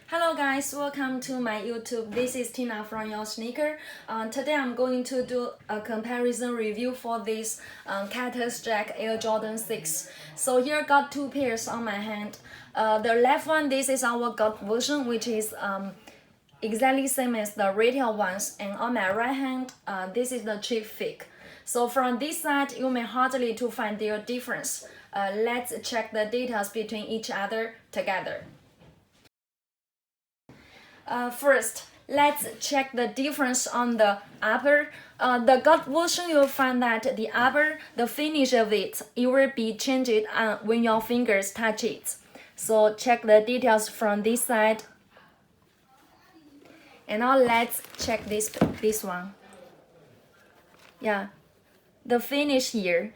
Hello guys, welcome to my YouTube. This is Tina from ursneaker. Today I'm going to do a comparison review for this Cactus Jack Air Jordan 6. So here I got two pairs on my hand. The left one, this is our God version, which is exactly same as the retail ones. And on my right hand, this is the cheap fit. So from this side, you may hardly to find their difference. Let's check the details between each other together. First, let's check the difference on the upper. The God version, you'll find that the upper, the finish of it will be changed when your fingers touch it. So check the details from this side. And now let's check this one. Yeah, the finish here.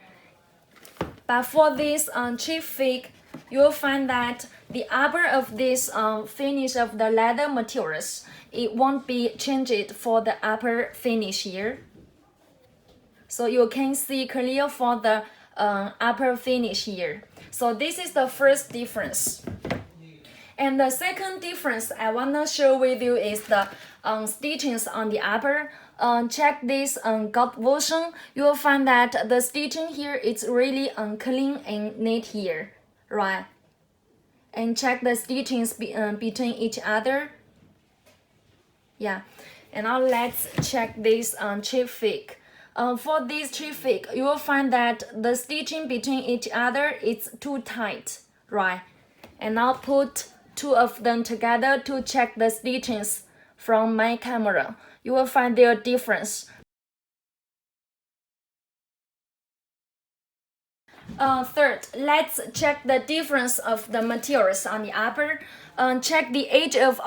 But for this cheap fit, you'll find that the upper of this finish of the leather materials, it won't be changed for the upper finish here. So you can see clear for the upper finish here. So this is the first difference. And the second difference I want to share with you is the stitchings on the upper. Check this God version. You will find that the stitching here is really clean and neat here, right? And check the stitchings between each other. Yeah, and now let's check this cheap fit. For this cheap fit, you will find that the stitching between each other is too tight, right? And now put two of them together to check the stitchings from my camera. You will find their difference. Third, let's check the difference of the materials on the upper. Check the edge of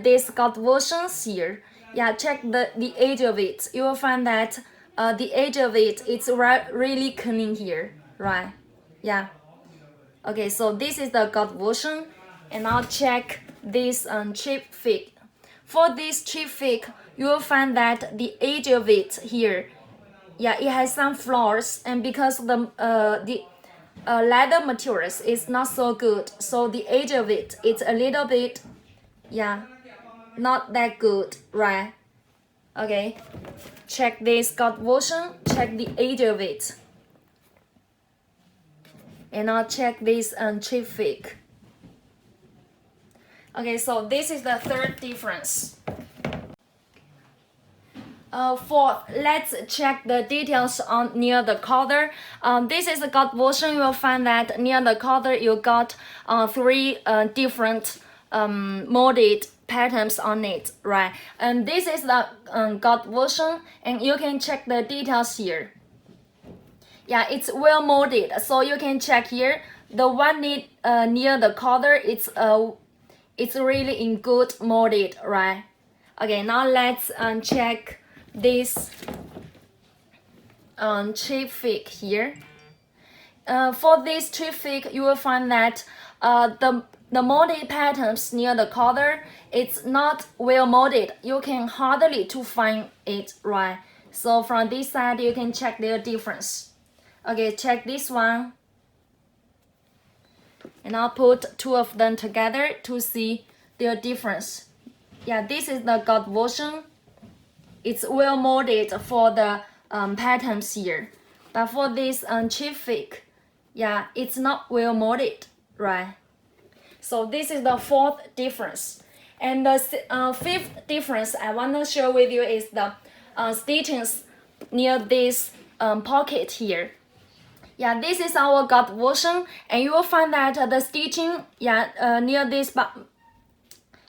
this God versions here. Yeah, check the edge of it. You will find that the edge of it's really clean here, right? Yeah. Okay, so this is the God version. And now check this cheap fit. For this cheap fit, you will find that the edge of it here, yeah, it has some flaws, and because the leather materials is not so good, so the edge of it's a little bit, yeah, not that good, right? Okay, check this God version, check the edge of it, and now check this cheap fit. Okay, so this is the third difference. Fourth, let's check the details on near the collar. This is the God version. You will find that near the collar you got three different molded patterns on it, right? And this is the God version, and you can check the details here. Yeah, it's well molded, so you can check here. The one near the collar, it's really in good molded, right? Okay, now let's check this cheap fit here. For this cheap fit, you will find that the molded patterns near the collar, it's not well molded. You can hardly to find it, right? So from this side, you can check their difference. Okay, check this one. And I'll put two of them together to see their difference. Yeah, this is the God version. It's well molded for the patterns here. But for this cheap fit, yeah, it's not well molded, right? So this is the fourth difference. And the fifth difference I want to share with you is the stitchings near this pocket here. Yeah, this is our God version, and you will find that the stitching, yeah, near this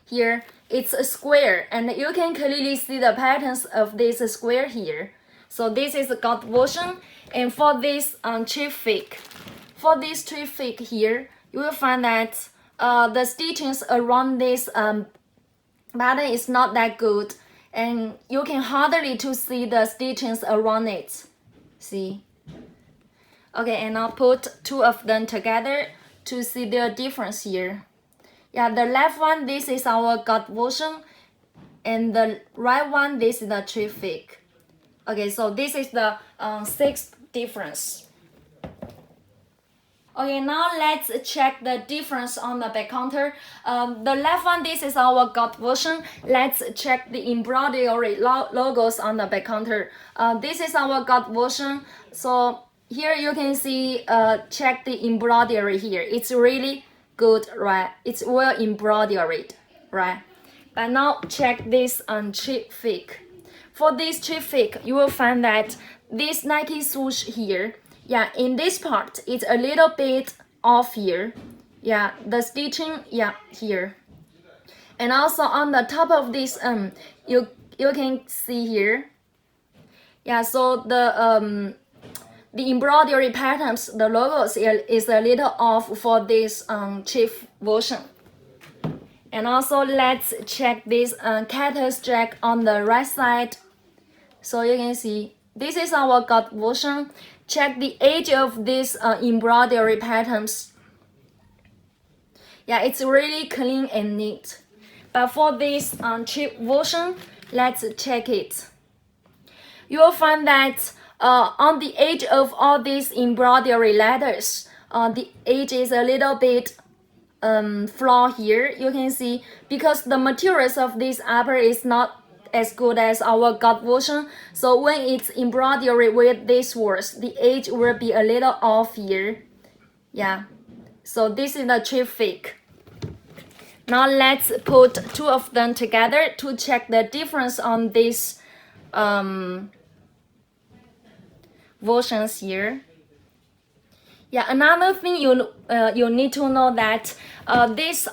here, it's a square, and you can clearly see the patterns of this square here. So this is the God version, and for this cheap fit here, you will find that the stitchings around this button is not that good, and you can hardly to see the stitchings around it. See? Okay, and I'll put two of them together to see their difference here. Yeah, the left one, this is our gut version, and the right one, this is the traffic. Okay, so this is the sixth difference. Okay, now let's check the difference on the back counter. The left one, this is our gut version. Let's check the embroidery logos on the back counter. This is our gut version. So here you can see, check the embroidery here. It's really good, right? It's well embroidered, right? But now check this on cheap fake. For this cheap fake, you will find that this Nike swoosh here, yeah, in this part, it's a little bit off here. Yeah, the stitching, yeah, here. And also on the top of this, you can see here. Yeah, so the embroidery patterns, the logos is a little off for this cheap version. And also let's check this Cactus jack on the right side. So you can see this is our gut version. Check the edge of this embroidery patterns. Yeah, it's really clean and neat. But for this cheap version, let's check it. You will find that on the edge of all these embroidery letters, the edge is a little bit flaw here. You can see because the materials of this upper is not as good as our gut version, so when it's embroidered with these words, the edge will be a little off here. Yeah, so this is the cheap fake. Now let's put two of them together to check the difference on these versions here. Yeah, another thing you need to know that all these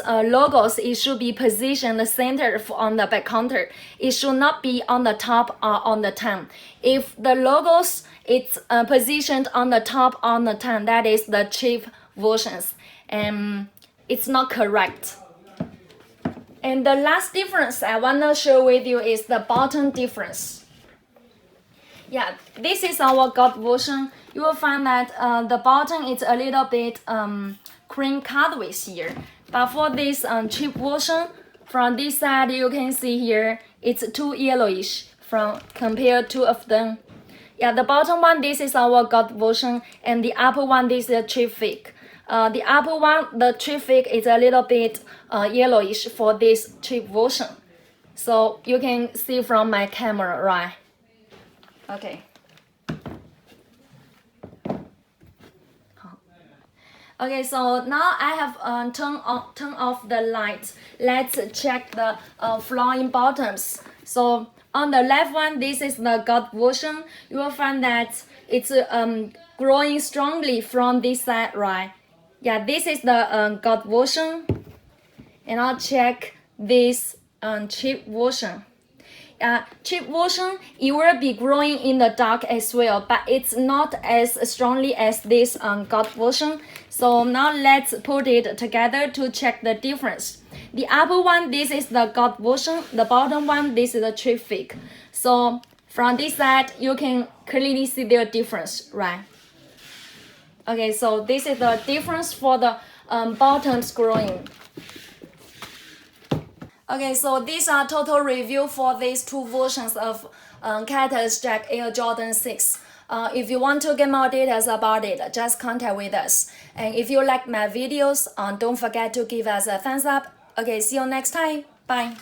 logos, it should be positioned centered on the back counter. It should not be on the top or on the tongue. If the logos it's positioned on the top on the tongue, that is the cheap versions, and it's not correct. And the last difference I wanna share with you is the bottom difference. Yeah, this is our gut version. You will find that the bottom is a little bit cream colorways here. But for this cheap version, from this side you can see here, it's too yellowish from compared to of them. Yeah, the bottom one, this is our gut version, and the upper one, this is a cheap fake. The upper one, the cheap fake, is a little bit yellowish for this cheap version. So you can see from my camera, right? Okay. Okay, so now I have turned off the light. Let's check the flowing bottoms. So on the left one, this is the gut version. You will find that it's growing strongly from this side, right? Yeah, this is the gut version. And I'll check this cheap version. Cheap version, it will be growing in the dark as well, but it's not as strongly as this gut version. So now let's put it together to check the difference. The upper one, this is the gut version. The bottom one, this is the cheap fake. So from this side, you can clearly see the difference, right? Okay, so this is the difference for the bottoms growing. Okay, so these are total review for these two versions of Cactus Jack Air Jordan 6. If you want to get more details about it, just contact with us. And if you like my videos, don't forget to give us a thumbs up. Okay, see you next time. Bye.